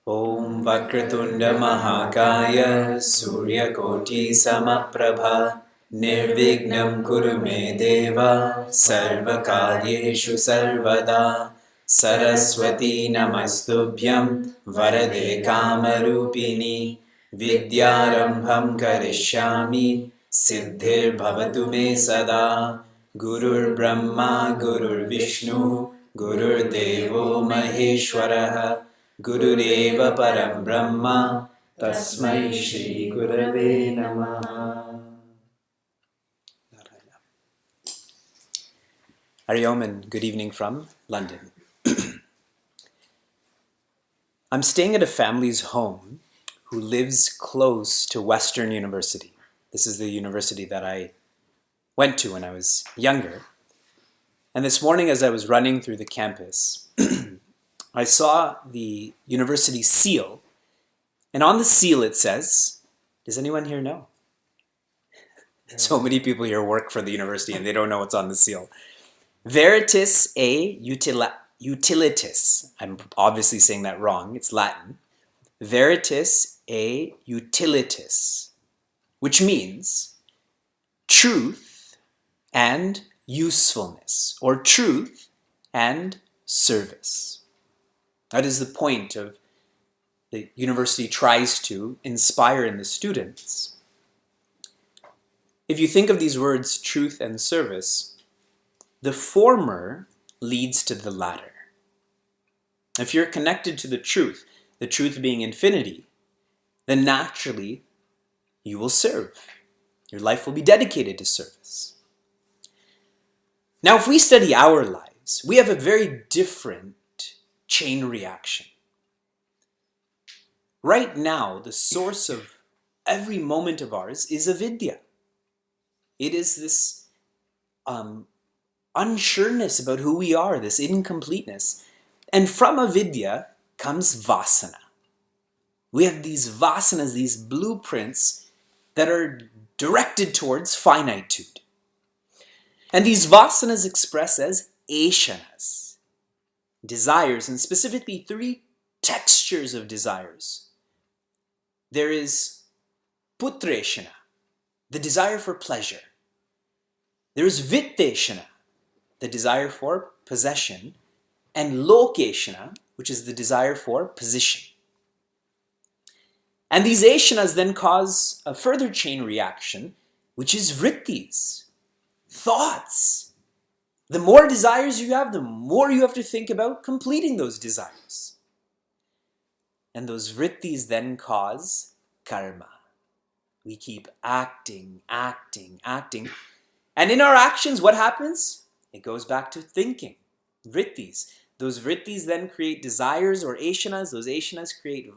Om Vakratunda Mahakaya Suryakoti Samaprabha Nirvignam Kuru Me Deva Sarvakaryeshu Sarvada Saraswati Namastubhyam Varade Kamarupini Vidyarambham Karishyami Siddhir Bhavatu Me Sada Gurur Brahma Gurur Vishnu Gurur Devo Maheshwaraha Gurudeva Param Brahma Tasmai Shri Gurave Namaha. Hari Om and good evening from London. I'm staying at a family's home who lives close to Western University. This is the university that I went to when I was younger. And this morning as I was running through the campus, I saw the university seal, and on the seal it says, does anyone here know? So many people here work for the university and they don't know what's on the seal. Veritas a utilitas. I'm obviously saying that wrong, it's Latin. Veritas a utilitas, which means truth and usefulness, or truth and service. That is the point of the university tries to inspire in the students. If you think of these words, truth and service, the former leads to the latter. If you're connected to the truth being infinity, then naturally you will serve. Your life will be dedicated to service. Now, if we study our lives, we have a very different chain reaction. Right now, the source of every moment of ours is avidya. It is this unsureness about who we are, this incompleteness. And from avidya comes vasana. We have these vasanas, these blueprints that are directed towards finitude. And these vasanas express as eshanas, desires, and specifically three textures of desires. There is putreshana, the desire for pleasure. There is vitteshana, the desire for possession, and lokeshana, which is the desire for position. And these eshanas then cause a further chain reaction, which is vrittis, thoughts. The more desires you have, the more you have to think about completing those desires. And those vrittis then cause karma. We keep acting. And in our actions, what happens? It goes back to thinking. Vrittis. Those vrittis then create desires or eshanas. Those eshanas create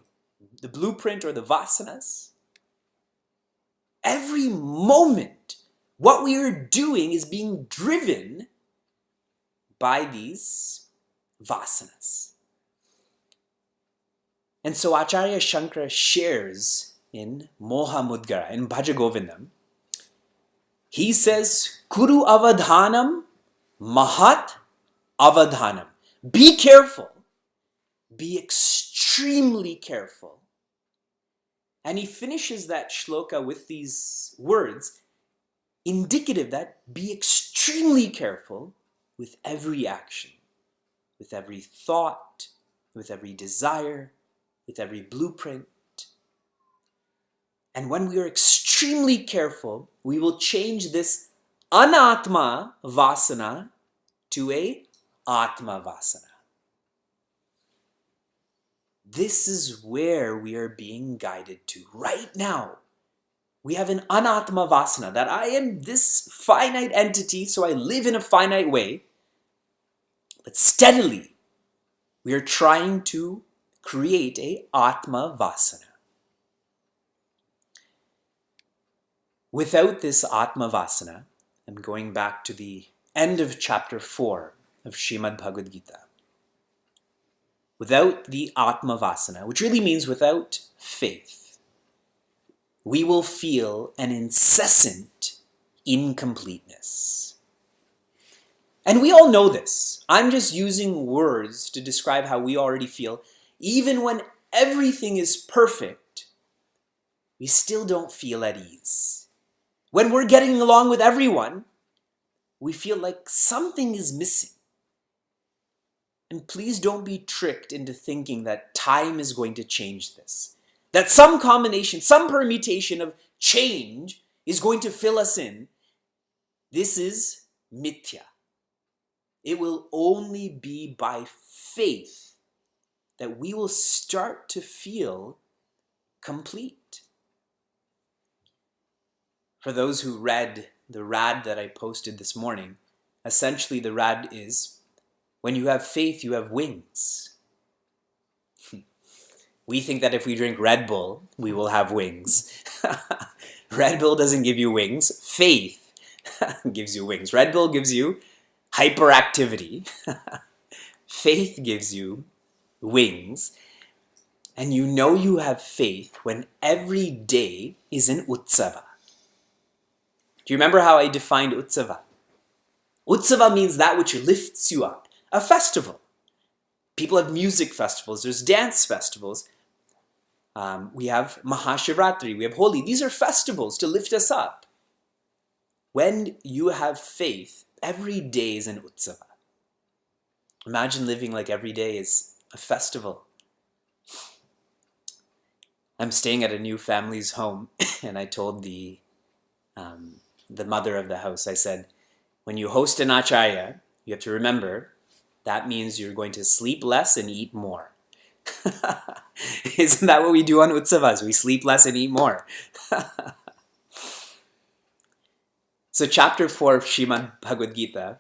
the blueprint or the vasanas. Every moment, what we are doing is being driven by these vasanas. And so Acharya Shankara shares in Moha Mudgara, in Bhajagovindam, he says, Kuru avadhanam mahat avadhanam. Be careful. Be extremely careful. And he finishes that shloka with these words, indicative that be extremely careful with every action, with every thought, with every desire, with every blueprint. And when we are extremely careful, we will change this anatma vasana to a atma vasana. This is where we are being guided to right now. We have an anatma vasana, that I am this finite entity, so I live in a finite way. But steadily, we are trying to create a atma vasana. Without this atma vasana, I'm going back to the end of chapter 4 of Srimad Bhagavad Gita. Without the atma vasana, which really means without faith, we will feel an incessant incompleteness. And we all know this. I'm just using words to describe how we already feel. Even when everything is perfect, we still don't feel at ease. When we're getting along with everyone, we feel like something is missing. And please don't be tricked into thinking that time is going to change this. That some combination, some permutation of change is going to fill us in. This is mithya. It will only be by faith that we will start to feel complete. For those who read the rad that I posted this morning, essentially the rad is, when you have faith, you have wings. We think that if we drink Red Bull, we will have wings. Red Bull doesn't give you wings. Faith gives you wings. Red Bull gives you hyperactivity. Faith gives you wings. And you know you have faith when every day is an utsava. Do you remember how I defined utsava? Utsava means that which lifts you up. A festival. People have music festivals. There's dance festivals. We have Mahashivratri. We have Holi. These are festivals to lift us up. When you have faith, every day is an utsava. Imagine living like every day is a festival. I'm staying at a new family's home, and I told the mother of the house, I said, when you host an acharya, you have to remember that means you're going to sleep less and eat more. Isn't that what we do on utsavas? We sleep less and eat more. So chapter 4 of Srimad Bhagavad Gita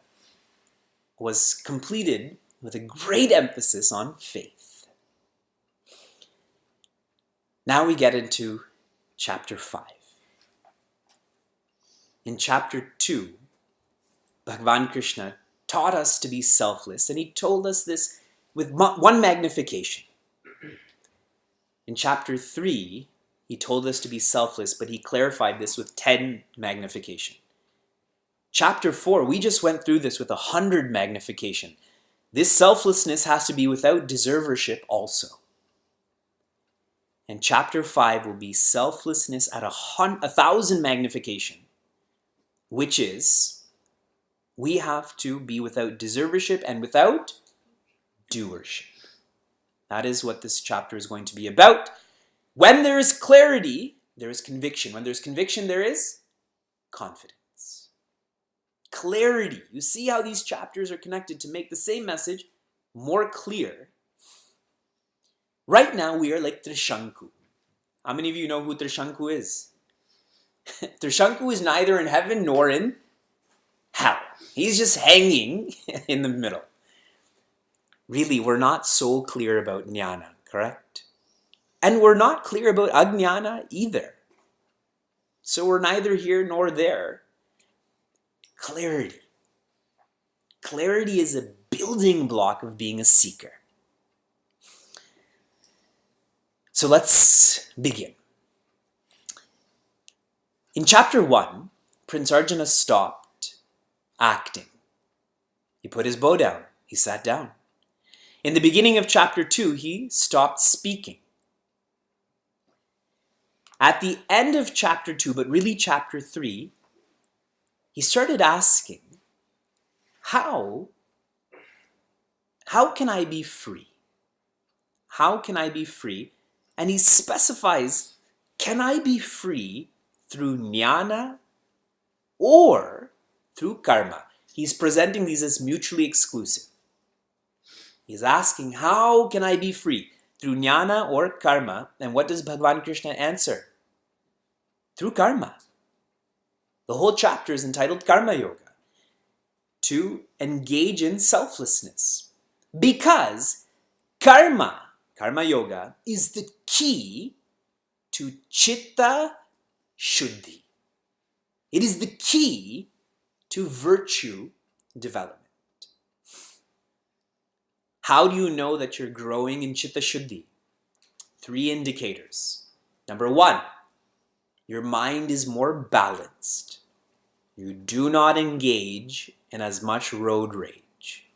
was completed with a great emphasis on faith. Now we get into chapter 5. In chapter 2, Bhagavan Krishna taught us to be selfless, and he told us this with one magnification. In chapter 3, he told us to be selfless, but he clarified this with 10 magnification. Chapter 4, we just went through this with 100 magnification. This selflessness has to be without deservership also. And chapter 5 will be selflessness at 1,000 magnification, which is we have to be without deservership and without doership. That is what this chapter is going to be about. When there is clarity, there is conviction. When there's conviction, there is confidence. Clarity. You see how these chapters are connected to make the same message more clear. Right now, we are like Trishanku. How many of you know who Trishanku is? Trishanku is neither in heaven nor in hell. He's just hanging in the middle. Really, we're not so clear about jnana, correct? And we're not clear about ajnana either. So we're neither here nor there. Clarity. Clarity is a building block of being a seeker. So let's begin. In chapter 1, Prince Arjuna stopped acting. He put his bow down. He sat down. In the beginning of chapter 2, he stopped speaking. At the end of chapter 2, but really chapter 3, he started asking, how can I be free? How can I be free? And he specifies, can I be free through jnana, or through karma. He's presenting these as mutually exclusive. He's asking, how can I be free? Through jnana or karma? And what does Bhagavan Krishna answer? Through karma. The whole chapter is entitled Karma Yoga. To engage in selflessness. Because karma yoga, is the key to chitta shuddhi. It is the key to virtue development. How do you know that you're growing in chitta shuddhi? 3 indicators. Number 1, your mind is more balanced. You do not engage in as much road rage.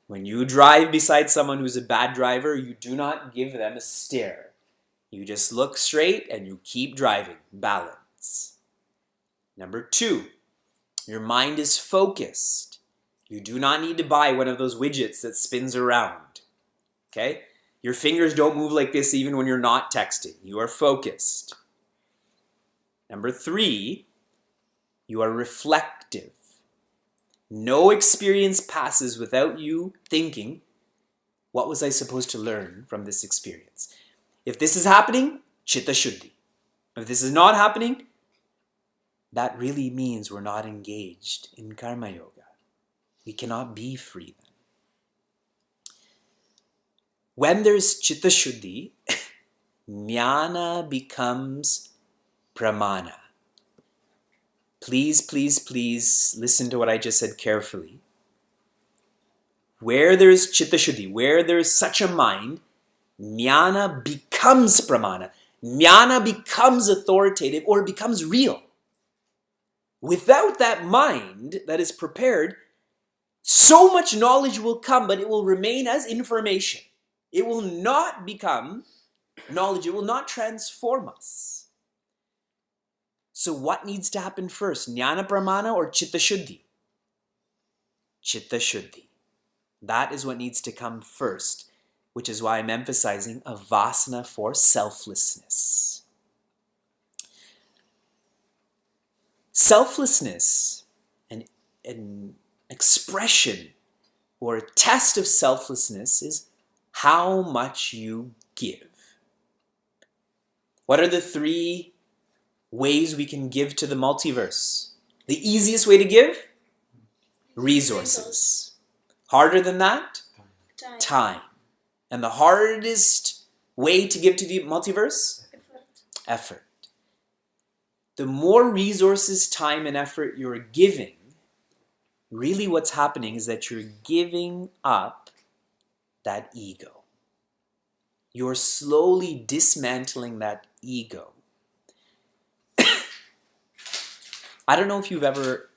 When you drive beside someone who's a bad driver, you do not give them a stare. You just look straight and you keep driving. Balance. Number 2, your mind is focused. You do not need to buy one of those widgets that spins around. Okay? Your fingers don't move like this even when you're not texting. You are focused. Number 3, you are reflective. No experience passes without you thinking, what was I supposed to learn from this experience? If this is happening, chitta shuddhi. If this is not happening, that really means we're not engaged in karma yoga. We cannot be free then. When there's chitta shuddhi, jnana becomes pramana. Please, please, please listen to what I just said carefully. Where there's chitta shuddhi, where there's such a mind, jnana becomes pramana. Jnana becomes authoritative or becomes real. Without that mind that is prepared, so much knowledge will come, but it will remain as information. It will not become knowledge. It will not transform us. So what needs to happen first? Jnana pramana or chitta shuddhi? Chitta shuddhi. That is what needs to come first, which is why I'm emphasizing a vasana for selflessness. Selflessness, an expression or a test of selflessness, is how much you give. What are the 3 ways we can give to the multiverse? The easiest way to give? Resources. Harder than that? Time. And the hardest way to give to the multiverse? Effort. The more resources, time, and effort you're giving, really what's happening is that you're giving up that ego. You're slowly dismantling that ego. I don't know if you've ever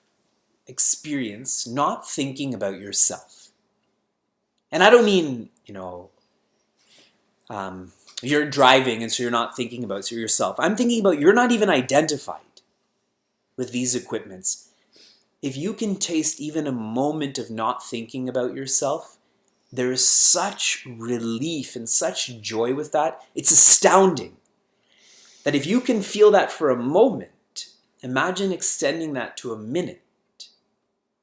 experienced not thinking about yourself. And I don't mean, you're driving and so you're not thinking about yourself. I'm thinking about you're not even identified with these equipments. If you can taste even a moment of not thinking about yourself, there is such relief and such joy with that. It's astounding that if you can feel that for a moment, imagine extending that to a minute.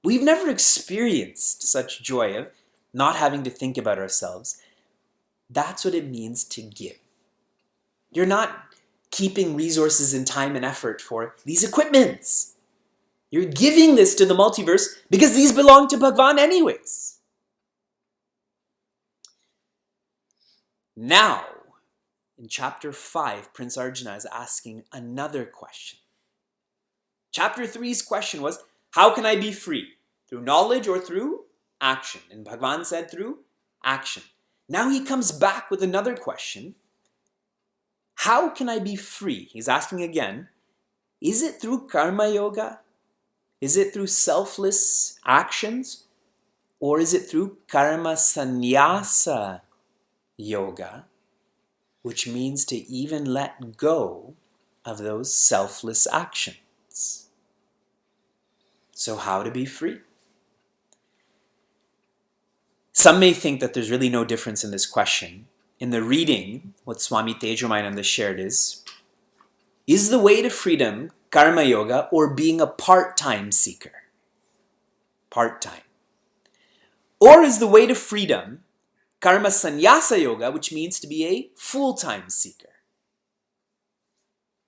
We've never experienced such joy of not having to think about ourselves. That's what it means to give. You're not keeping resources and time and effort for these equipments. You're giving this to the multiverse because these belong to Bhagavan anyways. Now, in chapter 5, Prince Arjuna is asking another question. Chapter 3's question was, how can I be free? Through knowledge or through action? And Bhagavan said through action. Now he comes back with another question. How can I be free? He's asking again, is it through karma yoga? Is it through selfless actions? Or is it through karma sannyasa yoga, which means to even let go of those selfless actions? So how to be free? Some may think that there's really no difference in this question. In the reading, what Swami Tejomayananda shared is the way to freedom karma yoga or being a part-time seeker? part-time? Or is the way to freedom karma sannyasa yoga, which means to be a full-time seeker?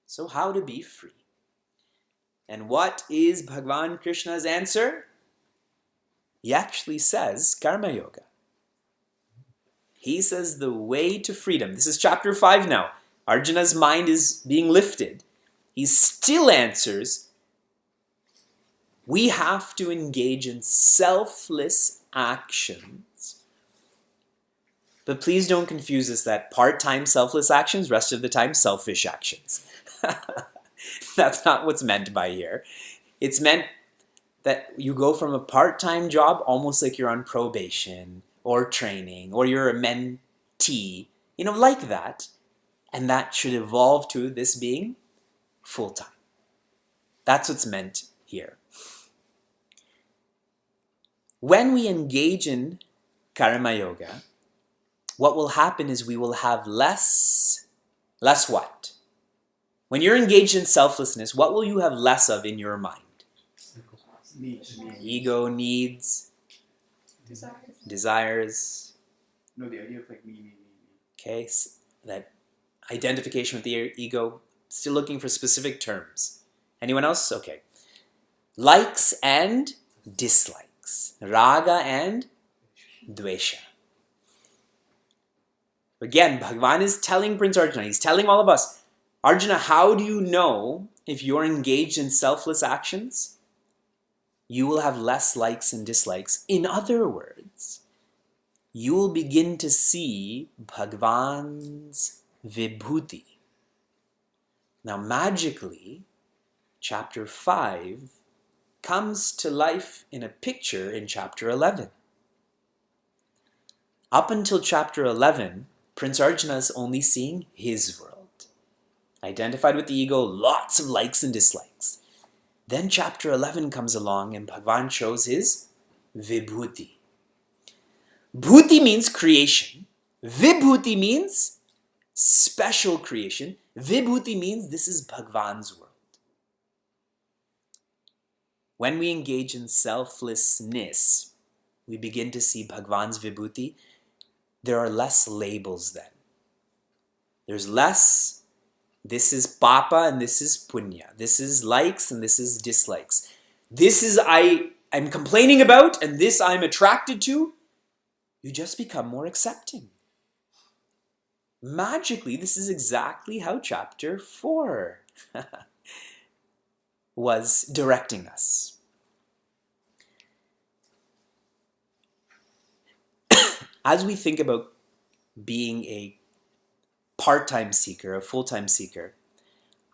So how to be free? And what is Bhagavan Krishna's answer? He actually says karma yoga. He says the way to freedom. This is chapter 5 now. Arjuna's mind is being lifted. He still answers, we have to engage in selfless actions. But please don't confuse this that part-time selfless actions, rest of the time selfish actions. That's not what's meant by here. It's meant that you go from a part-time job almost like you're on probation or training or you're a mentee, like that. And that should evolve to this being full-time. That's what's meant here. When we engage in karma yoga, what will happen is we will have less what? When you're engaged in selflessness, what will you have less of in your mind? Ego, needs, desires. No, the idea of like me. Okay, so that identification with the ego. Still looking for specific terms. Anyone else? Okay. Likes and dislikes. Raga and dvesha. Again, Bhagavan is telling Prince Arjuna, he's telling all of us, Arjuna, how do you know if you're engaged in selfless actions? You will have less likes and dislikes. In other words, you will begin to see Bhagavan's vibhuti. Now, magically, chapter 5 comes to life in a picture in chapter 11. Up until chapter 11, Prince Arjuna is only seeing his world. Identified with the ego, lots of likes and dislikes. Then chapter 11 comes along and Bhagavan shows his vibhuti. Bhuti means creation. Vibhuti means special creation. Vibhuti means this is Bhagavan's world. When we engage in selflessness, we begin to see Bhagavan's vibhuti. There are less labels then. There's less, this is papa and this is punya. This is likes and this is dislikes. This is I'm complaining about and this I'm attracted to. You just become more accepting. Magically, this is exactly how chapter 4 was directing us. As we think about being a part-time seeker, a full-time seeker,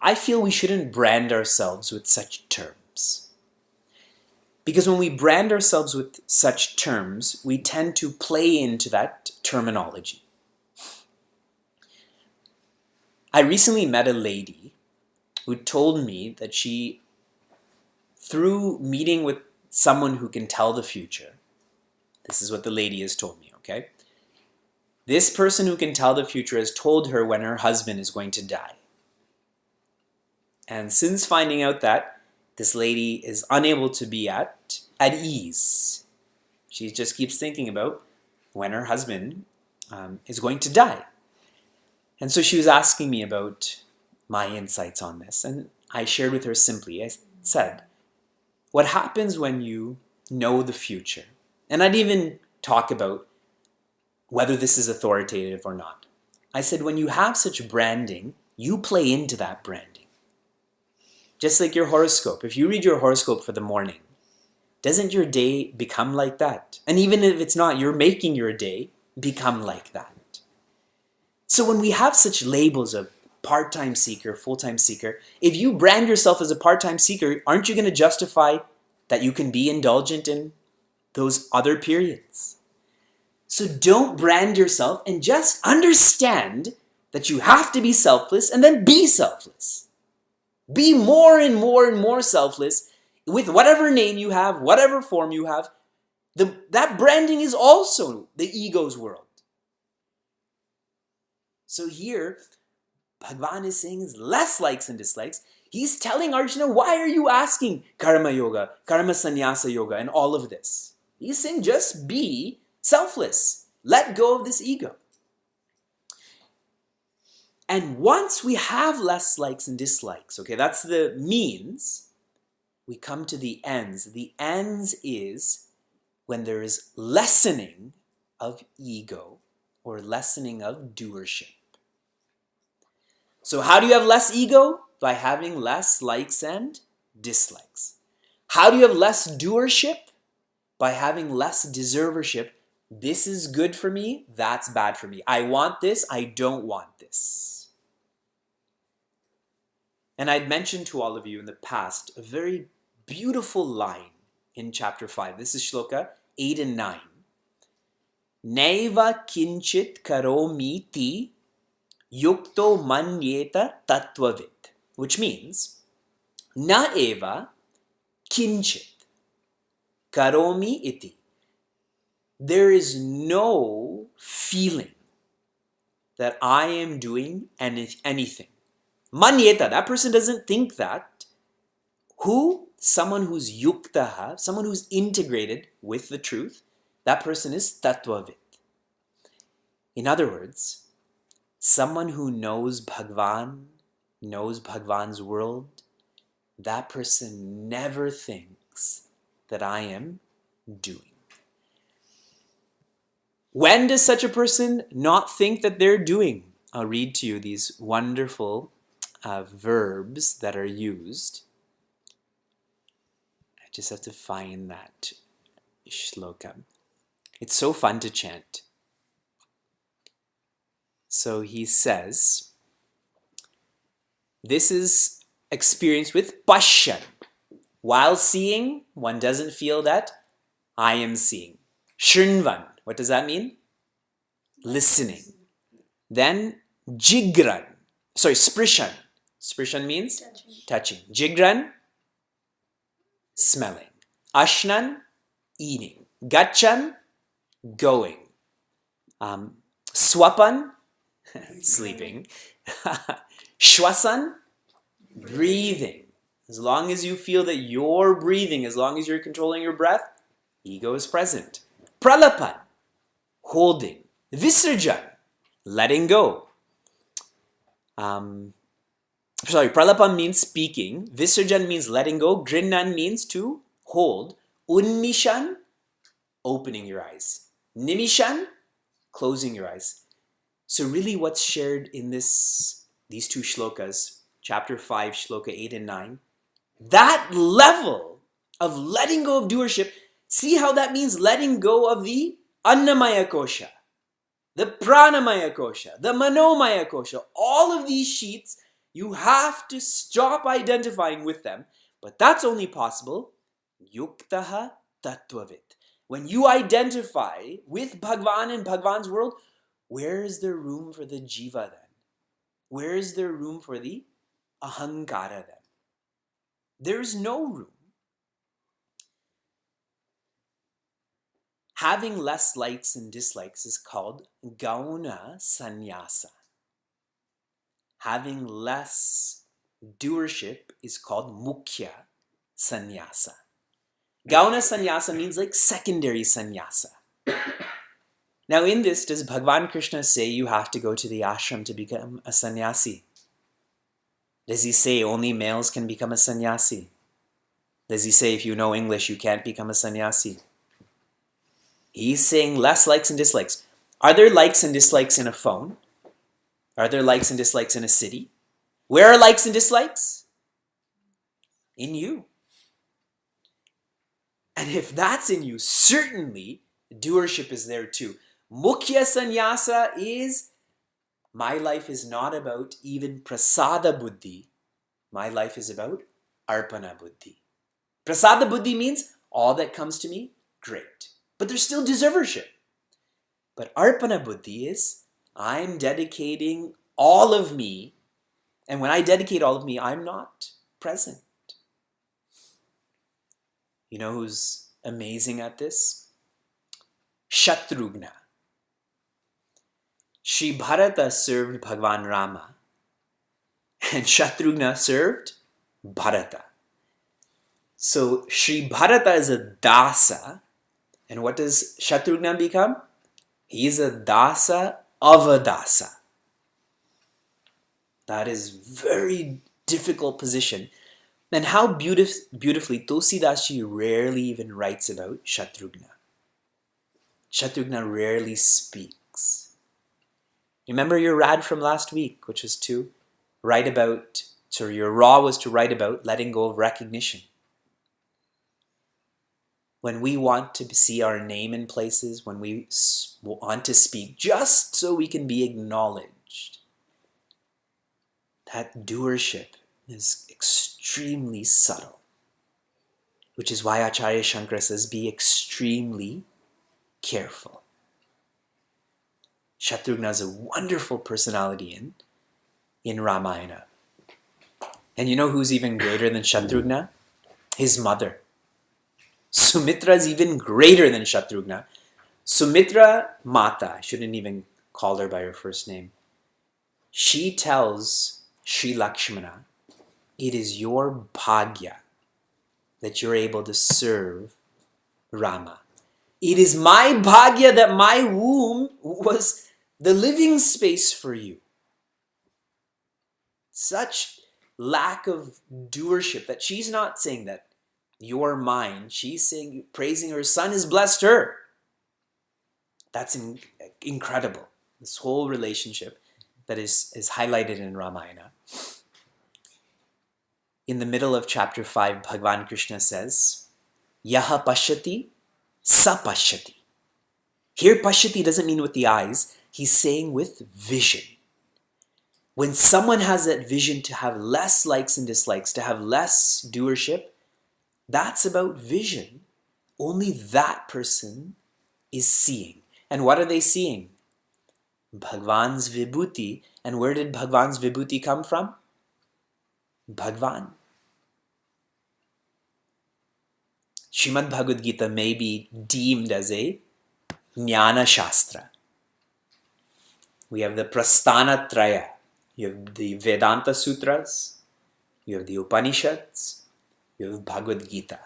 I feel we shouldn't brand ourselves with such terms. Because when we brand ourselves with such terms, we tend to play into that terminology. I recently met a lady who told me that she, through meeting with someone who can tell the future, this is what the lady has told me, okay? This person who can tell the future has told her when her husband is going to die. And since finding out that, this lady is unable to be at ease. She just keeps thinking about when her husband is going to die. And so she was asking me about my insights on this. And I shared with her simply, I said, what happens when you know the future? And I'd even talk about whether this is authoritative or not. I said, when you have such branding, you play into that branding. Just like your horoscope. If you read your horoscope for the morning, doesn't your day become like that? And even if it's not, you're making your day become like that. So when we have such labels of part-time seeker, full-time seeker, if you brand yourself as a part-time seeker, aren't you going to justify that you can be indulgent in those other periods? So don't brand yourself and just understand that you have to be selfless and then be selfless. Be more and more and more selfless with whatever name you have, whatever form you have. That branding is also the ego's world. So here, Bhagavan is saying is less likes and dislikes. He's telling Arjuna, why are you asking karma yoga, karma sannyasa yoga, and all of this? He's saying just be selfless. Let go of this ego. And once we have less likes and dislikes, okay, that's the means, we come to the ends. The ends is when there is lessening of ego or lessening of doership. So how do you have less ego? By having less likes and dislikes. How do you have less doership? By having less deservership. This is good for me, that's bad for me. I want this, I don't want this. And I'd mentioned to all of you in the past a very beautiful line in chapter 5. This is shloka 8 and 9. Naiva kinchit karomiti yukto manyeta tattvavit. Which means, na eva kinchit karomi iti. There is no feeling that I am doing anything. Manyeta, that person doesn't think that. Who? Someone who's yuktaha, someone who's integrated with the truth. That person is tattvavit. In other words, someone who knows Bhagwan, knows Bhagwan's world, that person never thinks that I am doing. When does such a person not think that they're doing? I'll read to you these wonderful verbs that are used. I just have to find that shloka. It's so fun to chant. So he says, this is experienced with pasyan. While seeing, one doesn't feel that I am seeing. Shrinvan, what does that mean? Listening. Then sprishan. Sprishan means touching. Jigran, smelling. Ashnan, eating. Gachan, going. Swapan, sleeping. Shwasan, breathing. As long as you feel that you're breathing, as long as you're controlling your breath, ego is present. Pralapan, holding. Visarjan, letting go. Pralapan means speaking. Visarjan means letting go. Grinnan means to hold. Unmishan, opening your eyes. Nimishan, closing your eyes. So really what's shared in these two shlokas, chapter 5, shloka 8 and 9, that level of letting go of doership, see how that means letting go of the Annamaya Kosha, the Pranamaya Kosha, the Manomaya Kosha. All of these sheets, you have to stop identifying with them. But that's only possible yuktaha tattvavit. When you identify with Bhagwan and Bhagwan's world, where is there room for the jiva then? Where is there room for the ahankara then? There's no room. Having less likes and dislikes is called gauna sannyasa. Having less doership is called mukhya sannyasa. Gauna sannyasa means like secondary sannyasa. Now in this, does Bhagavan Krishna say you have to go to the ashram to become a sannyasi? Does he say only males can become a sannyasi? Does he say if you know English you can't become a sannyasi? He's saying less likes and dislikes. Are there likes and dislikes in a phone? Are there likes and dislikes in a city? Where are likes and dislikes? In you. And if that's in you, certainly doership is there too. Mukhya sannyasa is, my life is not about even prasada buddhi. My life is about arpana buddhi. Prasada buddhi means all that comes to me, great. But there's still deservership. But arpana buddhi is, I'm dedicating all of me. And when I dedicate all of me, I'm not present. You know who's amazing at this? Shatrugna. Shri Bharata served Bhagwan Rama And Shatrughna served Bharata. So Sri Bharata is a dasa. And what does Shatrughna become? He is a dasa of a dasa. That is very difficult position. And how beautifully Tulsidas rarely even writes about Shatrughna. Shatrughna rarely speaks. Remember your rad from last week, which was to write about, so your raw was to write about letting go of recognition. When we want to see our name in places, when we want to speak just so we can be acknowledged, that doership is extremely subtle. Which is why Acharya Shankara says, be extremely careful. Shatrughna is a wonderful personality in Ramayana. And you know who's even greater than Shatrughna? His mother. Sumitra is even greater than Shatrughna. Sumitra Mata, I shouldn't even call her by her first name. She tells Sri Lakshmana, it is your bhagya that you're able to serve Rama. It is my bhagya that my womb was the living space for you. Such lack of doership that she's not saying that you're mine. She's saying, praising her son has blessed her. That's incredible. This whole relationship that is highlighted in Ramayana. In the middle of chapter 5, Bhagavan Krishna says, Yaha pashyati, sa pashyati. Here, pashyati doesn't mean with the eyes. He's saying with vision. When someone has that vision to have less likes and dislikes, to have less doership, that's about vision. Only that person is seeing. And what are they seeing? Bhagwan's vibhuti. And where did Bhagwan's vibhuti come from? Bhagwan. Srimad Bhagavad Gita may be deemed as a Jnana Shastra. We have the Prasthana Traya. You have the Vedanta Sutras. You have the Upanishads. You have Bhagavad Gita.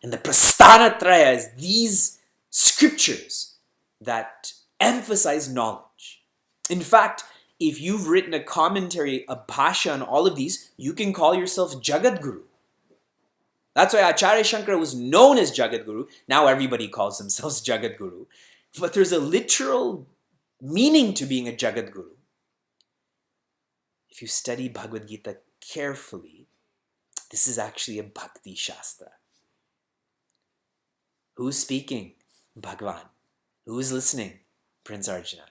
And the Prasthana Traya is these scriptures that emphasize knowledge. In fact, if you've written a commentary, a bhasha on all of these, you can call yourself Jagadguru. That's why Acharya Shankara was known as Jagadguru. Now everybody calls themselves Jagadguru. But there's a literal meaning to being a Jagadguru. If you study Bhagavad Gita carefully, this is actually a Bhakti Shastra. Who's speaking? Bhagwan. Who's listening? Prince Arjuna.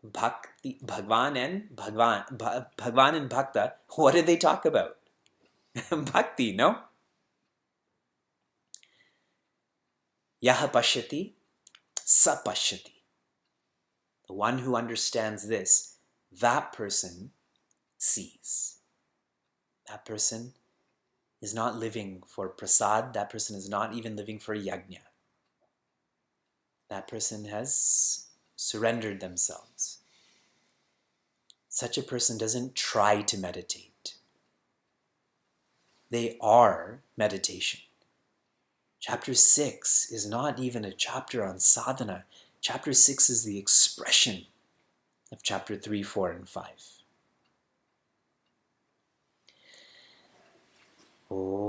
Bhagwan and Bhakta, what did they talk about? Bhakti, no? Yaha pashyati, sa pashyati. The one who understands this, that person sees. That person is not living for prasad. That person is not even living for yajna. That person has surrendered themselves. Such a person doesn't try to meditate. They are meditation. Chapter 6 is not even a chapter on sadhana. Chapter 6 is the expression of chapter 3, 4, and 5. Oh.